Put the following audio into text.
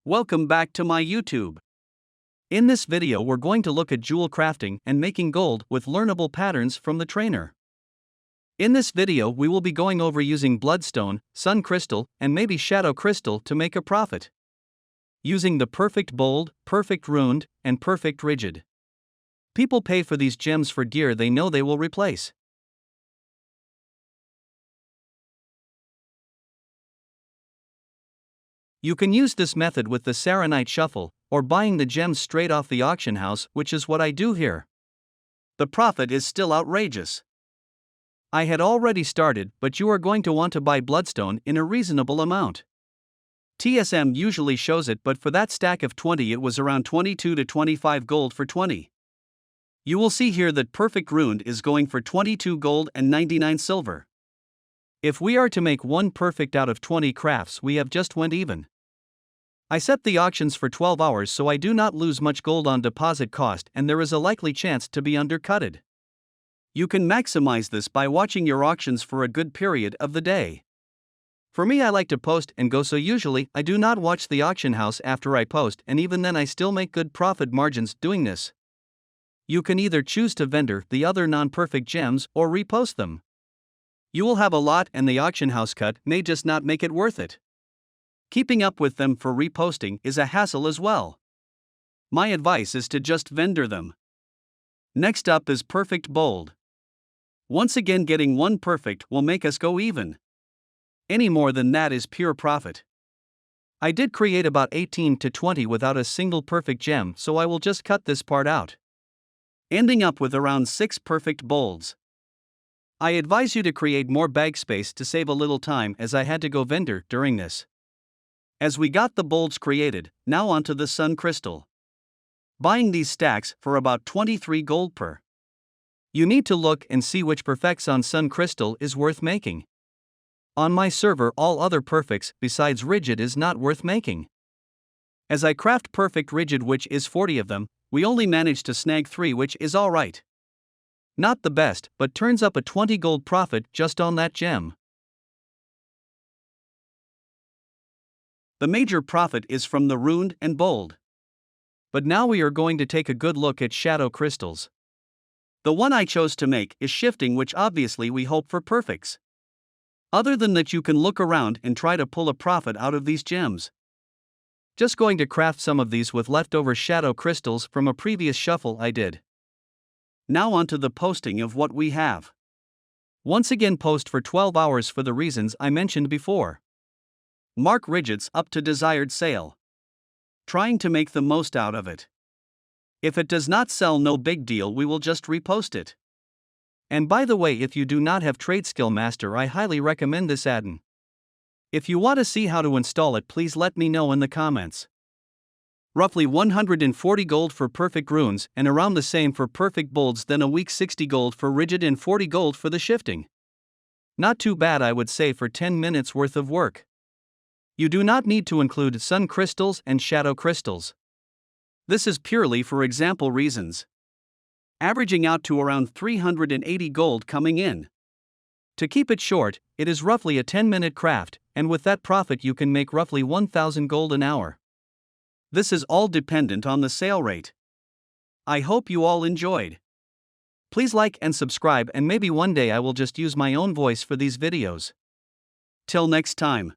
Welcome back to my YouTube. In this video we're going to look at jewel crafting and making gold with learnable patterns from the trainer. In this video we will be going over using bloodstone, sun crystal, and maybe shadow crystal to make a profit. Using the perfect bold, perfect runed, and perfect rigid. People pay for these gems for gear they know they will replace. You can use this method with the Serenite Shuffle, or buying the gems straight off the auction house, which is what I do here. The profit is still outrageous. I had already started, but you are going to want to buy bloodstone in a reasonable amount. TSM usually shows it, but for that stack of 20 it was around 22 to 25 gold for 20. You will see here that perfect runed is going for 22 gold and 99 silver. If we are to make one perfect out of 20 crafts, we have just went even. I set the auctions for 12 hours so I do not lose much gold on deposit cost, and there is a likely chance to be undercutted. You can maximize this by watching your auctions for a good period of the day. For me, I like to post and go, so usually I do not watch the auction house after I post, and even then I still make good profit margins doing this. You can either choose to vendor the other non-perfect gems or repost them. You will have a lot, and the auction house cut may just not make it worth it. Keeping up with them for reposting is a hassle as well. My advice is to just vendor them. Next up is perfect bold. Once again, getting one perfect will make us go even. Any more than that is pure profit. I did create about 18 to 20 without a single perfect gem, so I will just cut this part out, ending up with around 6 perfect bolds. I advise you to create more bag space to save a little time, as I had to go vendor during this. As we got the bolds created, now onto the sun crystal. Buying these stacks for about 23 gold per. You need to look and see which perfects on sun crystal is worth making. On my server, all other perfects besides rigid is not worth making. As I craft perfect rigid, which is 40 of them, we only managed to snag 3, which is alright. Not the best, but turns up a 20 gold profit just on that gem. The major profit is from the runed and bold. But now we are going to take a good look at shadow crystals. The one I chose to make is shifting, which obviously we hope for perfects. Other than that, you can look around and try to pull a profit out of these gems. Just going to craft some of these with leftover shadow crystals from a previous shuffle I did. Now onto the posting of what we have. Once again, post for 12 hours for the reasons I mentioned before. Mark rigids up to desired sale. Trying to make the most out of it. If it does not sell, no big deal, we will just repost it. And by the way, if you do not have Trade Skill Master, I highly recommend this add-on. If you want to see how to install it, please let me know in the comments. Roughly 140 gold for perfect runes and around the same for perfect bolds, then a week 60 gold for rigid and 40 gold for the shifting. Not too bad, I would say, for 10 minutes worth of work. You do not need to include sun crystals and shadow crystals. This is purely for example reasons. Averaging out to around 380 gold coming in. To keep it short, it is roughly a 10-minute craft, and with that profit you can make roughly 1,000 gold an hour. This is all dependent on the sale rate. I hope you all enjoyed. Please like and subscribe, and maybe one day I will just use my own voice for these videos. Till next time.